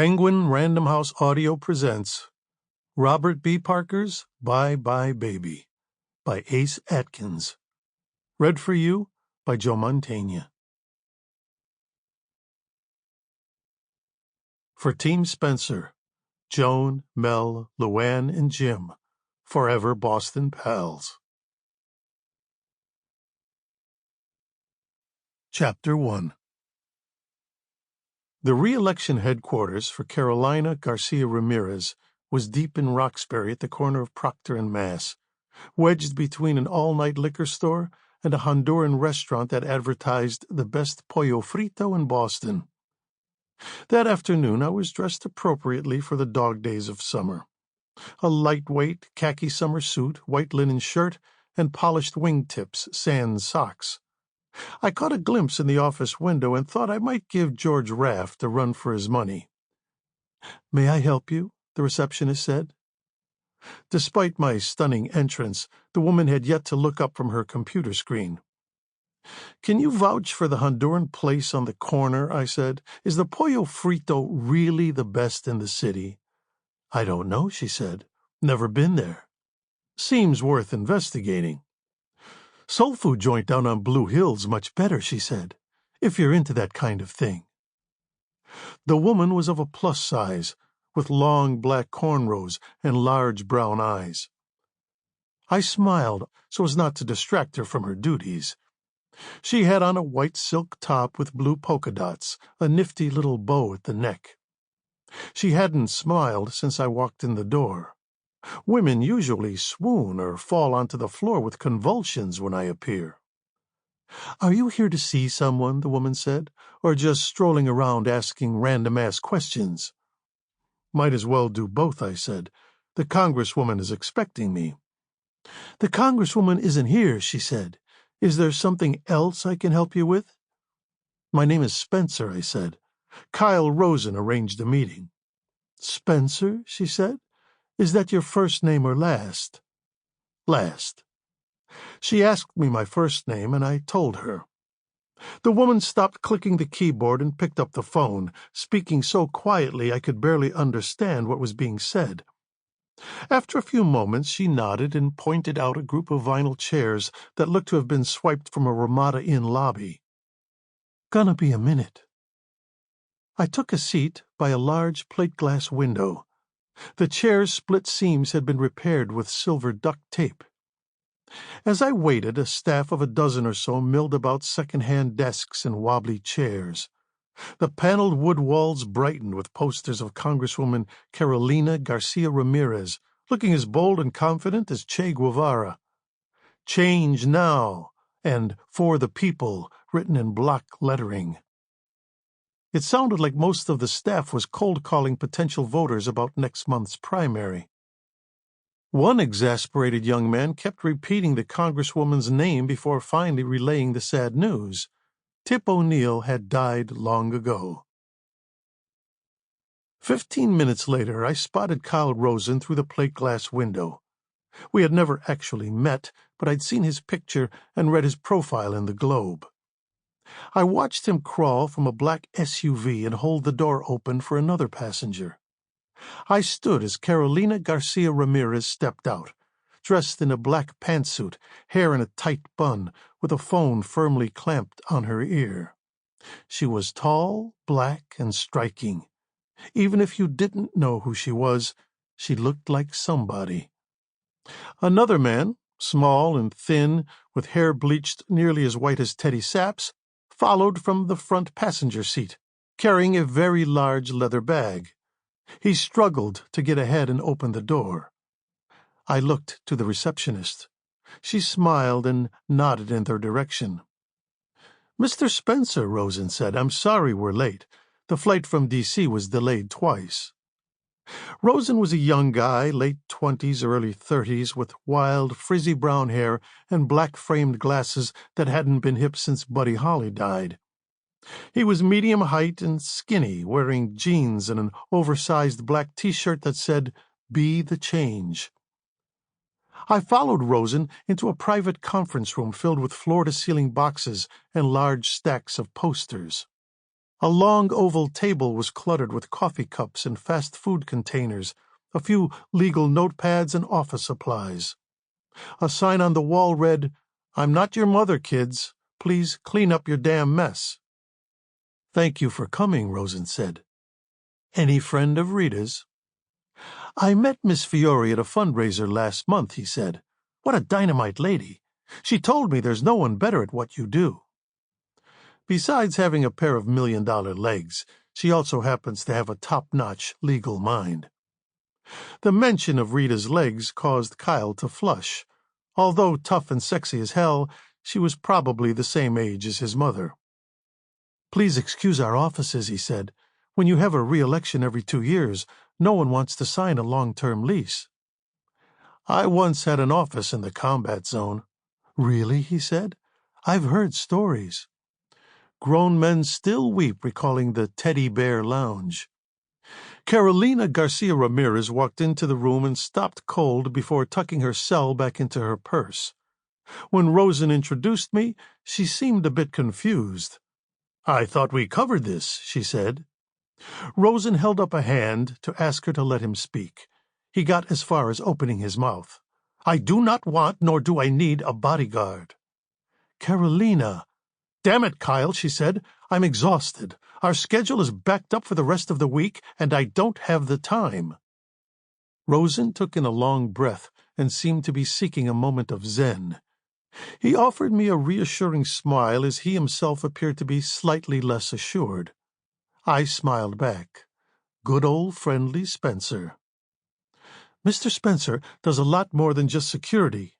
Penguin Random House Audio presents Robert B. Parker's Bye Bye Baby by Ace Atkins. Read for you by Joe Mantegna. For Team Spenser, Joan, Mel, Luann, and Jim, forever Boston pals. Chapter 1. The re-election headquarters for Carolina Garcia-Ramirez was deep in Roxbury at the corner of Proctor and Mass, wedged between an all-night liquor store and a Honduran restaurant that advertised the best pollo frito in Boston. That afternoon I was dressed appropriately for the dog days of summer. A lightweight khaki summer suit, white linen shirt, and polished wingtips sans socks. I caught a glimpse in the office window and thought I might give George Raft a run for his money. "May I help you?" the receptionist said. Despite my stunning entrance, the woman had yet to look up from her computer screen. "Can you vouch for the Honduran place on the corner?" I said. "Is the pollo frito really the best in the city?" "I don't know," she said. "Never been there." "Seems worth investigating." "Soul food joint down on Blue Hill's much better," she said, "if you're into that kind of thing." The woman was of a plus size, with long black cornrows and large brown eyes. I smiled so as not to distract her from her duties. She had on a white silk top with blue polka dots, a nifty little bow at the neck. She hadn't smiled since I walked in the door. Women usually swoon or fall onto the floor with convulsions when I appear. "Are you here to see someone?" the woman said, "or just strolling around asking random-ass questions?" "Might as well do both," I said. "The congresswoman is expecting me." "The congresswoman isn't here," she said. "Is there something else I can help you with?" "My name is Spenser," I said. "Kyle Rosen arranged a meeting." "Spenser?" she said. "Is that your first name or last?" "Last." She asked me my first name, and I told her. The woman stopped clicking the keyboard and picked up the phone, speaking so quietly I could barely understand what was being said. After a few moments she nodded and pointed out a group of vinyl chairs that looked to have been swiped from a Ramada Inn lobby. "Gonna be a minute." I took a seat by a large plate-glass window. The chair's split seams had been repaired with silver duct tape. As I waited, a staff of a dozen or so milled about second-hand desks and wobbly chairs. The paneled wood walls brightened with posters of Congresswoman Carolina Garcia-Ramirez, looking as bold and confident as Che Guevara. "Change now," and "For the People," written in block lettering. It sounded like most of the staff was cold-calling potential voters about next month's primary. One exasperated young man kept repeating the congresswoman's name before finally relaying the sad news. Tip O'Neill had died long ago. 15 minutes later, I spotted Kyle Rosen through the plate-glass window. We had never actually met, but I'd seen his picture and read his profile in the Globe. I watched him crawl from a black SUV and hold the door open for another passenger. I stood as Carolina Garcia-Ramirez stepped out, dressed in a black pantsuit, hair in a tight bun, with a phone firmly clamped on her ear. She was tall, black, and striking. Even if you didn't know who she was, she looked like somebody. Another man, small and thin, with hair bleached nearly as white as Teddy Sapp's, followed from the front passenger seat, carrying a very large leather bag. He struggled to get ahead and open the door. I looked to the receptionist. She smiled and nodded in their direction. "Mr. Spenser," Rosen said, "I'm sorry we're late. The flight from D.C. was delayed twice." Rosen was a young guy, late 20s or early 30s, with wild, frizzy brown hair and black-framed glasses that hadn't been hip since Buddy Holly died. He was medium height and skinny, wearing jeans and an oversized black T-shirt that said, "Be the Change." I followed Rosen into a private conference room filled with floor-to-ceiling boxes and large stacks of posters. A long oval table was cluttered with coffee cups and fast food containers, a few legal notepads and office supplies. A sign on the wall read, "I'm not your mother, kids. Please clean up your damn mess." "Thank you for coming," Rosen said. "Any friend of Rita's?" "I met Miss Fiore at a fundraiser last month," he said. "What a dynamite lady. She told me there's no one better at what you do." Besides having a pair of million-dollar legs, she also happens to have a top-notch legal mind. The mention of Rita's legs caused Kyle to flush. Although tough and sexy as hell, she was probably the same age as his mother. "Please excuse our offices," he said. "When you have a re-election every 2 years, no one wants to sign a long-term lease." "I once had an office in the combat zone." "Really?" he said. "I've heard stories." Grown men still weep recalling the Teddy Bear Lounge. Carolina Garcia-Ramirez walked into the room and stopped cold before tucking her cell back into her purse. When Rosen introduced me, she seemed a bit confused. "I thought we covered this," she said. Rosen held up a hand to ask her to let him speak. He got as far as opening his mouth. "I do not want, nor do I need, a bodyguard." "Carolina." "Damn it, Kyle," she said. "I'm exhausted. Our schedule is backed up for the rest of the week, and I don't have the time." Rosen took in a long breath and seemed to be seeking a moment of zen. He offered me a reassuring smile as he himself appeared to be slightly less assured. I smiled back. Good old friendly Spenser. "Mr. Spenser does a lot more than just security."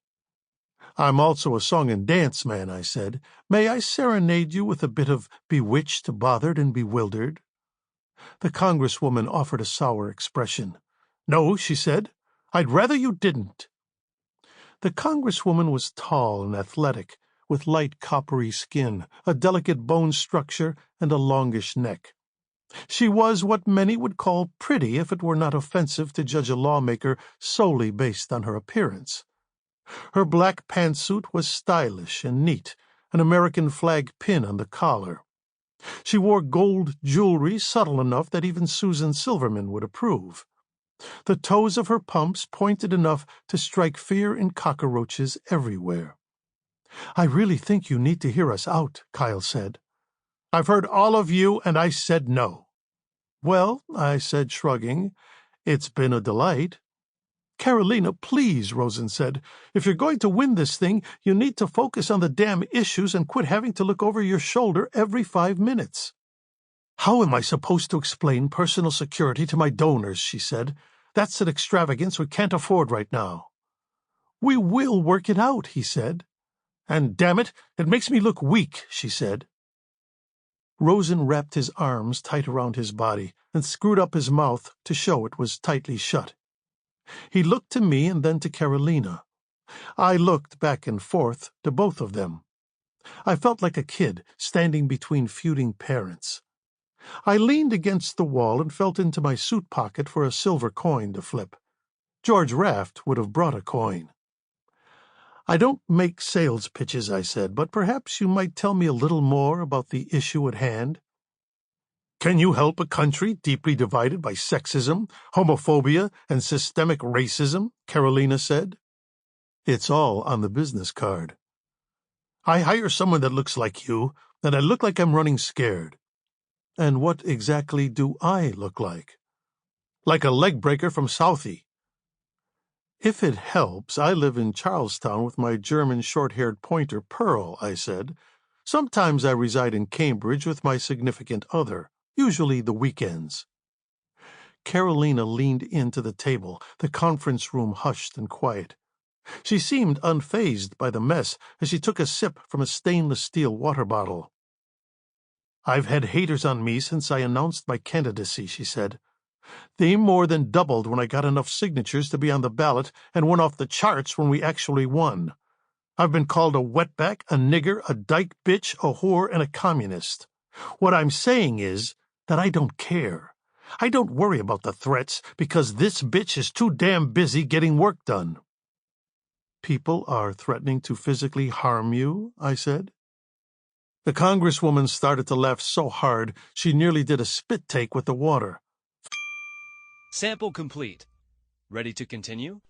"I'm also a song and dance man," I said. "May I serenade you with a bit of Bewitched, Bothered, and Bewildered?" The congresswoman offered a sour expression. "No," she said. "I'd rather you didn't." The congresswoman was tall and athletic, with light coppery skin, a delicate bone structure, and a longish neck. She was what many would call pretty if it were not offensive to judge a lawmaker solely based on her appearance. Her black pantsuit was stylish and neat, an American flag pin on the collar. She wore gold jewelry subtle enough that even Susan Silverman would approve. The toes of her pumps pointed enough to strike fear in cockroaches everywhere. "I really think you need to hear us out," Kyle said. "I've heard all of you, and I said no." "Well," I said, shrugging, "it's been a delight." "Carolina, please," Rosen said. "If you're going to win this thing, you need to focus on the damn issues and quit having to look over your shoulder every 5 minutes." "How am I supposed to explain personal security to my donors?" she said. "That's an extravagance we can't afford right now." "We will work it out," he said. "And damn it, it makes me look weak," she said. Rosen wrapped his arms tight around his body and screwed up his mouth to show it was tightly shut. He looked to me and then to Carolina. I looked back and forth to both of them. I felt like a kid standing between feuding parents. I leaned against the wall and felt into my suit pocket for a silver coin to flip. George Raft would have brought a coin. "I don't make sales pitches," I said, "but perhaps you might tell me a little more about the issue at hand." "Can you help a country deeply divided by sexism, homophobia, and systemic racism?" Carolina said. "It's all on the business card." "I hire someone that looks like you, and I look like I'm running scared." "And what exactly do I look like?" "Like a leg breaker from Southie." "If it helps, I live in Charlestown with my German short-haired pointer, Pearl," I said. "Sometimes I reside in Cambridge with my significant other, usually the weekends." Carolina leaned into the table, the conference room hushed and quiet. She seemed unfazed by the mess as she took a sip from a stainless steel water bottle. "I've had haters on me since I announced my candidacy," she said. "They more than doubled when I got enough signatures to be on the ballot and went off the charts when we actually won. I've been called a wetback, a nigger, a dyke bitch, a whore, and a communist. What I'm saying is that I don't care. I don't worry about the threats because this bitch is too damn busy getting work done." "People are threatening to physically harm you?" I said. The congresswoman started to laugh so hard she nearly did a spit take with the water. Sample complete. Ready to continue?